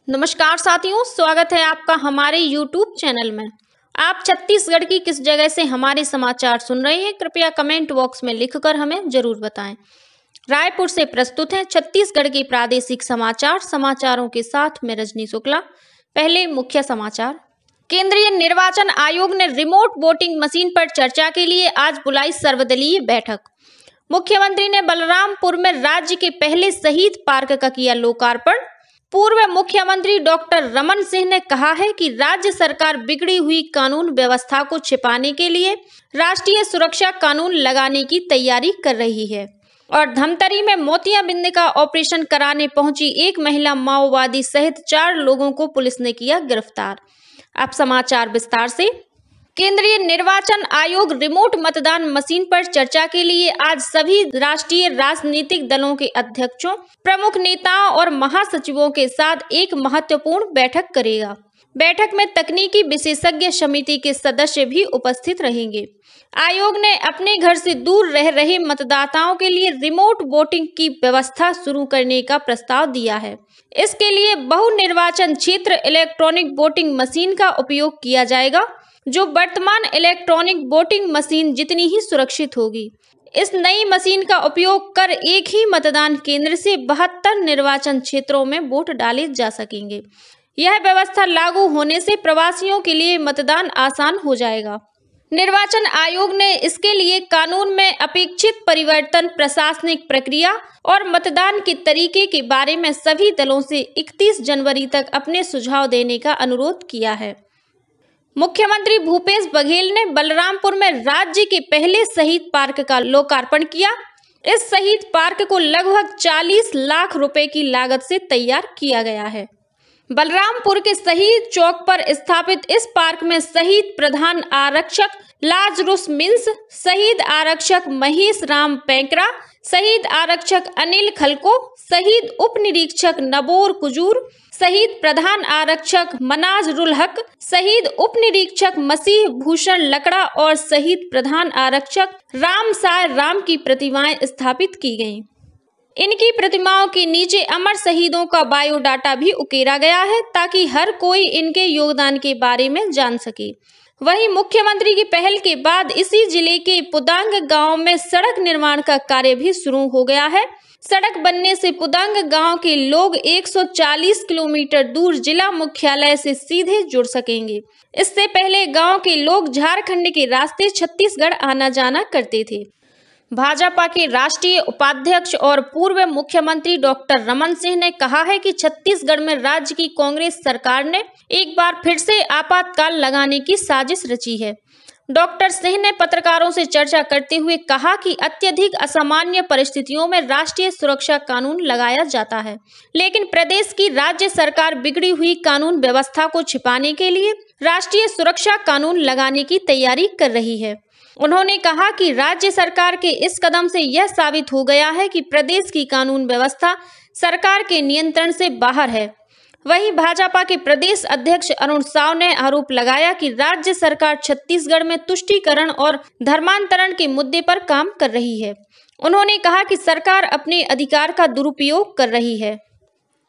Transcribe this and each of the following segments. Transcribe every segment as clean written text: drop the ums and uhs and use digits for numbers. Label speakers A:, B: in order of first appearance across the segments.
A: नमस्कार साथियों, स्वागत है आपका हमारे YouTube चैनल में। आप छत्तीसगढ़ की किस जगह से हमारे समाचार सुन रहे हैं, कृपया कमेंट बॉक्स में लिखकर हमें जरूर बताएं। रायपुर से प्रस्तुत हैं छत्तीसगढ़ के प्रादेशिक समाचार। समाचारों के साथ मैं रजनी शुक्ला। पहले मुख्य समाचार। केंद्रीय निर्वाचन आयोग ने रिमोट वोटिंग मशीन पर चर्चा के लिए आज बुलाई सर्वदलीय बैठक। मुख्यमंत्री ने बलरामपुर में राज्य के पहले शहीद पार्क का किया लोकार्पण। पूर्व मुख्यमंत्री डॉक्टर रमन सिंह ने कहा है कि राज्य सरकार बिगड़ी हुई कानून व्यवस्था को छिपाने के लिए राष्ट्रीय सुरक्षा कानून लगाने की तैयारी कर रही है। और धमतरी में मोतियाबिंद का ऑपरेशन कराने पहुंची एक महिला माओवादी सहित 4 लोगों को पुलिस ने किया गिरफ्तार। अब समाचार विस्तार से। केंद्रीय निर्वाचन आयोग रिमोट मतदान मशीन पर चर्चा के लिए आज सभी राष्ट्रीय राजनीतिक दलों के अध्यक्षों, प्रमुख नेताओं और महासचिवों के साथ एक महत्वपूर्ण बैठक करेगा। बैठक में तकनीकी विशेषज्ञ समिति के सदस्य भी उपस्थित रहेंगे। आयोग ने अपने घर से दूर रह रहे मतदाताओं के लिए रिमोट वोटिंग की व्यवस्था शुरू करने का प्रस्ताव दिया है। इसके लिए बहु निर्वाचन क्षेत्र इलेक्ट्रॉनिक वोटिंग मशीन का उपयोग किया जाएगा, जो वर्तमान इलेक्ट्रॉनिक वोटिंग मशीन जितनी ही सुरक्षित होगी। इस नई मशीन का उपयोग कर एक ही मतदान केंद्र से 72 निर्वाचन क्षेत्रों में वोट डाले जा सकेंगे। यह व्यवस्था लागू होने से प्रवासियों के लिए मतदान आसान हो जाएगा। निर्वाचन आयोग ने इसके लिए कानून में अपेक्षित परिवर्तन, प्रशासनिक प्रक्रिया और मतदान के तरीके के बारे में सभी दलों से 31 जनवरी तक अपने सुझाव देने का अनुरोध किया है। मुख्यमंत्री भूपेश बघेल ने बलरामपुर में राज्य के पहले शहीद पार्क का लोकार्पण किया। इस शहीद पार्क को लगभग 40 लाख रुपए की लागत से तैयार किया गया है। बलरामपुर के शहीद चौक पर स्थापित इस पार्क में शहीद प्रधान आरक्षक लाजरुस मिन्स, शहीद आरक्षक महेश राम पैंकरा, शहीद आरक्षक अनिल खलको, शहीद उप निरीक्षक नबोर कुजूर, शहीद प्रधान आरक्षक मनाजरुल हक, शहीद उप निरीक्षक मसीह भूषण लकड़ा और शहीद प्रधान आरक्षक राम साय राम की प्रतिमाएं स्थापित की गईं। इनकी प्रतिमाओं के नीचे अमर शहीदों का बायोडाटा भी उकेरा गया है, ताकि हर कोई इनके योगदान के बारे में जान सके। वहीं मुख्यमंत्री की पहल के बाद इसी जिले के पुदांग गांव में सड़क निर्माण का कार्य भी शुरू हो गया है। सड़क बनने से पुदांग गांव के लोग 140 किलोमीटर दूर जिला मुख्यालय से सीधे जुड़ सकेंगे। इससे पहले गांव के लोग झारखंड के रास्ते छत्तीसगढ़ आना जाना करते थे। भाजपा के राष्ट्रीय उपाध्यक्ष और पूर्व मुख्यमंत्री डॉक्टर रमन सिंह ने कहा है कि छत्तीसगढ़ में राज्य की कांग्रेस सरकार ने एक बार फिर से आपातकाल लगाने की साजिश रची है। डॉक्टर सिंह ने पत्रकारों से चर्चा करते हुए कहा कि अत्यधिक असामान्य परिस्थितियों में राष्ट्रीय सुरक्षा कानून लगाया जाता है, लेकिन प्रदेश की राज्य सरकार बिगड़ी हुई कानून व्यवस्था को छिपाने के लिए राष्ट्रीय सुरक्षा कानून लगाने की तैयारी कर रही है। उन्होंने कहा कि राज्य सरकार के इस कदम से यह साबित हो गया है कि प्रदेश की कानून व्यवस्था सरकार के नियंत्रण से बाहर है। वहीं भाजपा के प्रदेश अध्यक्ष अरुण साव ने आरोप लगाया कि राज्य सरकार छत्तीसगढ़ में तुष्टीकरण और धर्मांतरण के मुद्दे पर काम कर रही है। उन्होंने कहा कि सरकार अपने अधिकार का दुरुपयोग कर रही है।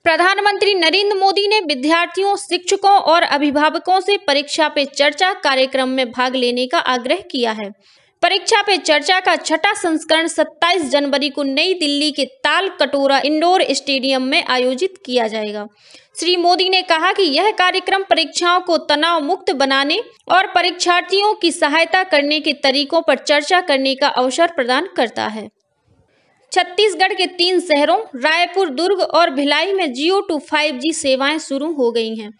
A: प्रधानमंत्री नरेंद्र मोदी ने विद्यार्थियों, शिक्षकों और अभिभावकों से परीक्षा पे चर्चा कार्यक्रम में भाग लेने का आग्रह किया है। परीक्षा पे चर्चा का 6वां संस्करण 27 जनवरी को नई दिल्ली के ताल कटोरा इंडोर स्टेडियम में आयोजित किया जाएगा। श्री मोदी ने कहा कि यह कार्यक्रम परीक्षाओं को तनाव मुक्त बनाने और परीक्षार्थियों की सहायता करने के तरीकों पर चर्चा करने का अवसर प्रदान करता है। छत्तीसगढ़ के 3 शहरों रायपुर, दुर्ग और भिलाई में Jio to 5G सेवाएं शुरू हो गई हैं।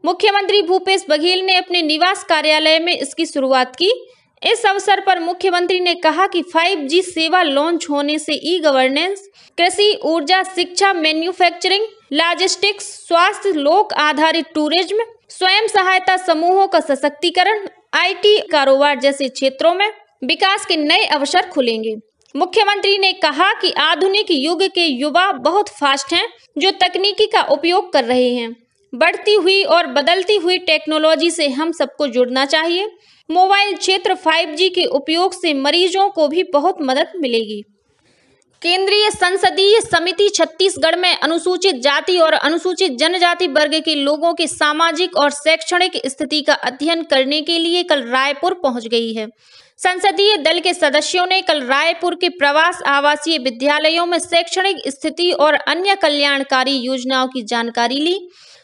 A: मुख्यमंत्री भूपेश बघेल ने अपने निवास कार्यालय में इसकी शुरुआत की। इस अवसर पर मुख्यमंत्री ने कहा कि 5G सेवा लॉन्च होने से ई गवर्नेंस, कृषि, ऊर्जा, शिक्षा, मैन्युफैक्चरिंग, लॉजिस्टिक्स, स्वास्थ्य, लोक आधारित टूरिज्म, स्वयं सहायता समूहों का सशक्तिकरण, IT, कारोबार जैसे क्षेत्रों में विकास के नए अवसर खुलेंगे। मुख्यमंत्री ने कहा कि आधुनिक युग के युवा बहुत फास्ट हैं, जो तकनीकी का उपयोग कर रहे हैं। बढ़ती हुई और बदलती हुई टेक्नोलॉजी से हम सबको जुड़ना चाहिए। मोबाइल क्षेत्र 5G के उपयोग से मरीजों को भी बहुत मदद मिलेगी। केंद्रीय संसदीय समिति छत्तीसगढ़ में अनुसूचित जाति और अनुसूचित जनजाति वर्ग के लोगों के सामाजिक और शैक्षणिक स्थिति का अध्ययन करने के लिए कल रायपुर पहुंच गई है। संसदीय दल के सदस्यों ने कल रायपुर के प्रवास आवासीय विद्यालयों में शैक्षणिक स्थिति और अन्य कल्याणकारी योजनाओं की जानकारी ली।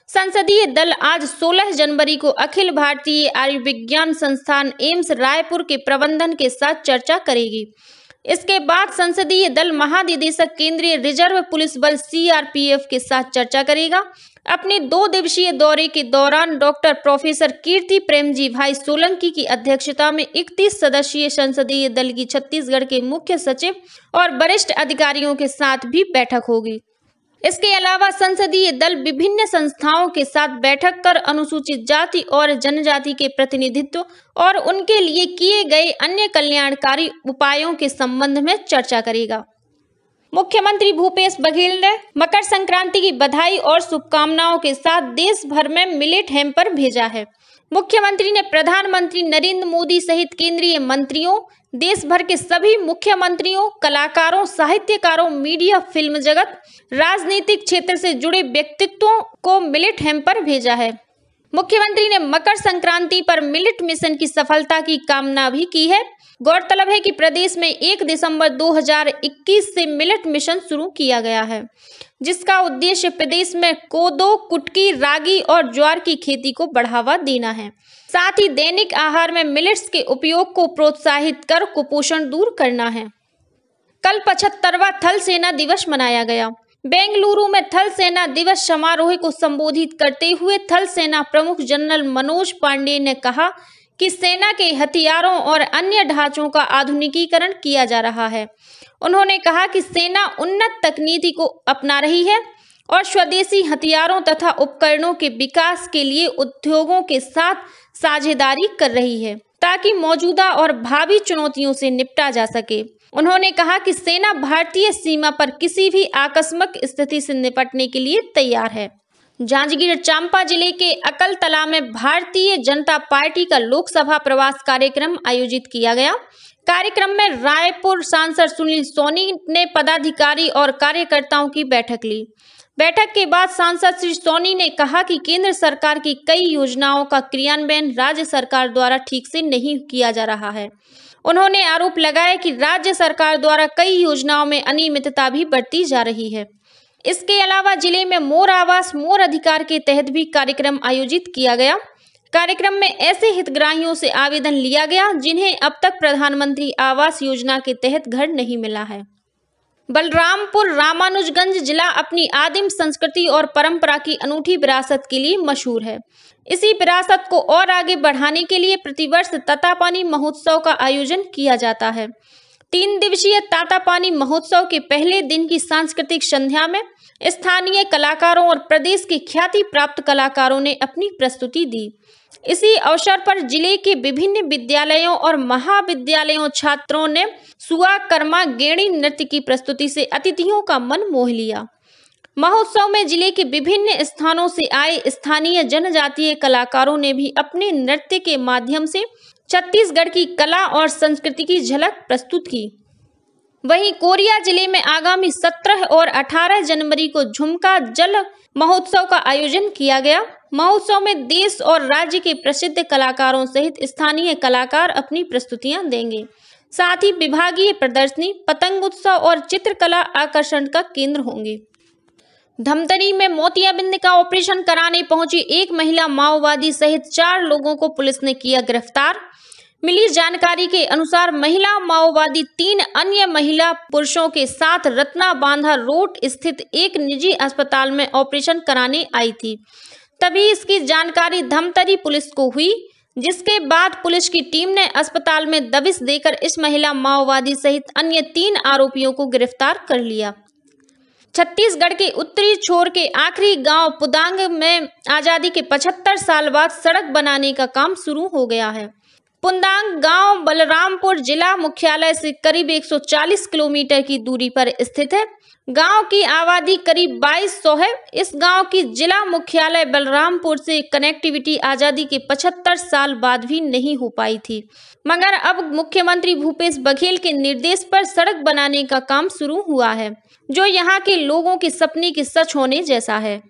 A: संसदीय दल आज 16 जनवरी को अखिल भारतीय आयुर्विज्ञान संस्थान एम्स रायपुर के प्रबंधन के साथ चर्चा करेगी। इसके बाद संसदीय दल महानिदेशक केंद्रीय रिजर्व पुलिस बल CRPF के साथ चर्चा करेगा। अपने 2 दिवसीय दौरे के दौरान डॉक्टर प्रोफेसर कीर्ति प्रेमजी भाई सोलंकी की अध्यक्षता में 31 सदस्यीय संसदीय दल की छत्तीसगढ़ के मुख्य सचिव और वरिष्ठ अधिकारियों के साथ भी बैठक होगी। इसके अलावा संसदीय दल विभिन्न संस्थाओं के साथ बैठक कर अनुसूचित जाति और जनजाति के प्रतिनिधित्व और उनके लिए किए गए अन्य कल्याणकारी उपायों के संबंध में चर्चा करेगा। मुख्यमंत्री भूपेश बघेल ने मकर संक्रांति की बधाई और शुभकामनाओं के साथ देश भर में मिलेट हैम्पर भेजा है। मुख्यमंत्री ने प्रधानमंत्री नरेंद्र मोदी सहित केंद्रीय मंत्रियों, देश भर के सभी मुख्यमंत्रियों, कलाकारों, साहित्यकारों, मीडिया, फिल्म जगत, राजनीतिक क्षेत्र से जुड़े व्यक्तित्वों को मिलेट हैम्पर भेजा है। मुख्यमंत्री ने मकर संक्रांति पर मिलेट मिशन की सफलता की कामना भी की है। गौरतलब है कि प्रदेश में 1 दिसंबर 2021 से मिलेट मिशन शुरू किया गया है, जिसका उद्देश्य प्रदेश में कोदो, कुटकी, रागी और ज्वार की खेती को बढ़ावा देना है। साथ ही दैनिक आहार में मिलेट्स के उपयोग को प्रोत्साहित कर कुपोषण दूर करना है। कल 75वां थल सेना दिवस मनाया गया। बेंगलुरु में थल सेना दिवस समारोह को संबोधित करते हुए थल सेना प्रमुख जनरल मनोज पांडे ने कहा कि सेना के हथियारों और अन्य ढांचों का आधुनिकीकरण किया जा रहा है। उन्होंने कहा कि सेना उन्नत तकनीकी को अपना रही है और स्वदेशी हथियारों तथा उपकरणों के विकास के लिए उद्योगों के साथ साझेदारी कर रही है, ताकि मौजूदा और भावी चुनौतियों से निपटा जा सके। उन्होंने कहा कि सेना भारतीय सीमा पर किसी भी आकस्मिक स्थिति से निपटने के लिए तैयार है। जांजगीर चांपा जिले के अकलतला में भारतीय जनता पार्टी का लोकसभा प्रवास कार्यक्रम आयोजित किया गया। कार्यक्रम में रायपुर सांसद सुनील सोनी ने पदाधिकारी और कार्यकर्ताओं की बैठक ली। बैठक के बाद सांसद श्री सोनी ने कहा कि केंद्र सरकार की कई योजनाओं का क्रियान्वयन राज्य सरकार द्वारा ठीक से नहीं किया जा रहा है। उन्होंने आरोप लगाया कि राज्य सरकार द्वारा कई योजनाओं में अनियमितता भी बरती जा रही है। इसके अलावा जिले में मोर आवास मोर अधिकार के तहत भी कार्यक्रम आयोजित किया गया। कार्यक्रम में ऐसे हितग्राहियों से आवेदन लिया गया जिन्हें अब तक प्रधानमंत्री आवास योजना के तहत घर नहीं मिला है। बलरामपुर रामानुजगंज जिला अपनी आदिम संस्कृति और परंपरा की अनूठी विरासत के लिए मशहूर है। इसी विरासत को और आगे बढ़ाने के लिए प्रतिवर्ष तातापानी महोत्सव का आयोजन किया जाता है। 3 दिवसीय तातापानी महोत्सव के पहले दिन की सांस्कृतिक संध्या में स्थानीय कलाकारों और प्रदेश के ख्याति प्राप्त कलाकारों ने अपनी प्रस्तुति दी। इसी अवसर पर जिले के विभिन्न विद्यालयों और महाविद्यालयों छात्रों ने सुआ कर्मा गेड़ी नृत्य की प्रस्तुति से अतिथियों का मन मोह लिया। महोत्सव में जिले के विभिन्न स्थानों से आए स्थानीय जनजातीय कलाकारों ने भी अपने नृत्य के माध्यम से छत्तीसगढ़ की कला और संस्कृति की झलक प्रस्तुत की। वहीं कोरिया जिले में आगामी 17 और 18 जनवरी को झुमका जल महोत्सव का आयोजन किया गया। महोत्सव में देश और राज्य के प्रसिद्ध कलाकारों सहित स्थानीय कलाकार अपनी प्रस्तुतियां देंगे। साथ ही विभागीय प्रदर्शनी, पतंग उत्सव और चित्रकला आकर्षण का केंद्र होंगे। धमतरी में मोतियाबिंद का ऑपरेशन कराने पहुंची एक महिला माओवादी सहित 4 लोगों को पुलिस ने किया गिरफ्तार। मिली जानकारी के अनुसार महिला माओवादी 3 अन्य महिला पुरुषों के साथ रत्ना बांधा रोड स्थित एक निजी अस्पताल में ऑपरेशन कराने आई थी। तभी इसकी जानकारी धमतरी पुलिस को हुई, जिसके बाद पुलिस की टीम ने अस्पताल में दबिश देकर इस महिला माओवादी सहित अन्य 3 आरोपियों को गिरफ्तार कर लिया। छत्तीसगढ़ के उत्तरी छोर के आखिरी गांव पुदांग में आजादी के 75 साल बाद सड़क बनाने का काम शुरू हो गया है। पुंदांग गांव बलरामपुर जिला मुख्यालय से करीब 140 किलोमीटर की दूरी पर स्थित है। गांव की आबादी करीब 2200 है। इस गांव की जिला मुख्यालय बलरामपुर से कनेक्टिविटी आजादी के 75 साल बाद भी नहीं हो पाई थी, मगर अब मुख्यमंत्री भूपेश बघेल के निर्देश पर सड़क बनाने का काम शुरू हुआ है, जो यहां के लोगों के सपने के सच होने जैसा है।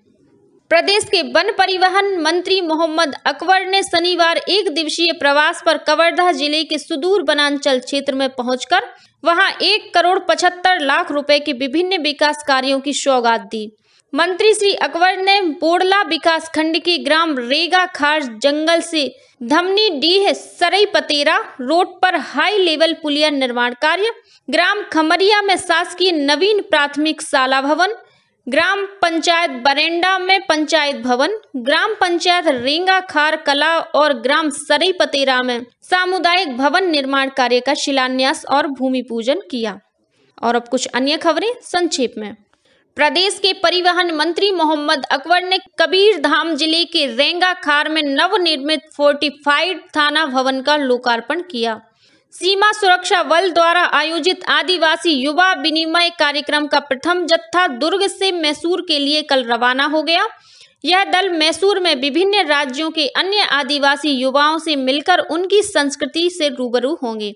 A: प्रदेश के वन परिवहन मंत्री मोहम्मद अकबर ने शनिवार एक दिवसीय प्रवास पर कवर्धा जिले के सुदूर वनांचल क्षेत्र में पहुंचकर वहां 1,75,00,000 रुपए के विभिन्न विकास कार्यों की सौगात दी। मंत्री श्री अकबर ने बोड़ला विकास खंड के ग्राम रेगा खार जंगल से धमनी डीह सरई पतेरा रोड पर हाई लेवल पुलिया निर्माण कार्य, ग्राम खमरिया में शासकीय नवीन प्राथमिक शाला भवन, ग्राम पंचायत बरेंडा में पंचायत भवन, ग्राम पंचायत रेंगा खार कला और ग्राम सरई पतेरा में सामुदायिक भवन निर्माण कार्य का शिलान्यास और भूमि पूजन किया। और अब कुछ अन्य खबरें संक्षेप में। प्रदेश के परिवहन मंत्री मोहम्मद अकबर ने कबीरधाम जिले के रेंगा खार में नवनिर्मित फोर्टिफाइड थाना भवन का लोकार्पण किया। सीमा सुरक्षा बल द्वारा आयोजित आदिवासी युवा विनिमय कार्यक्रम का प्रथम जत्था दुर्ग से मैसूर के लिए कल रवाना हो गया। यह दल मैसूर में विभिन्न राज्यों के अन्य आदिवासी युवाओं से मिलकर उनकी संस्कृति से रूबरू होंगे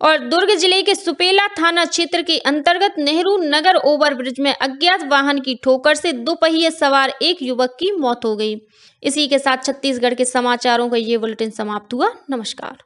A: और दुर्ग जिले के सुपेला थाना क्षेत्र के अंतर्गत नेहरू नगर ओवरब्रिज में अज्ञात वाहन की ठोकर से दोपहिए सवार एक युवक की मौत हो गई। इसी के साथ छत्तीसगढ़ के समाचारों का ये बुलेटिन समाप्त हुआ। नमस्कार।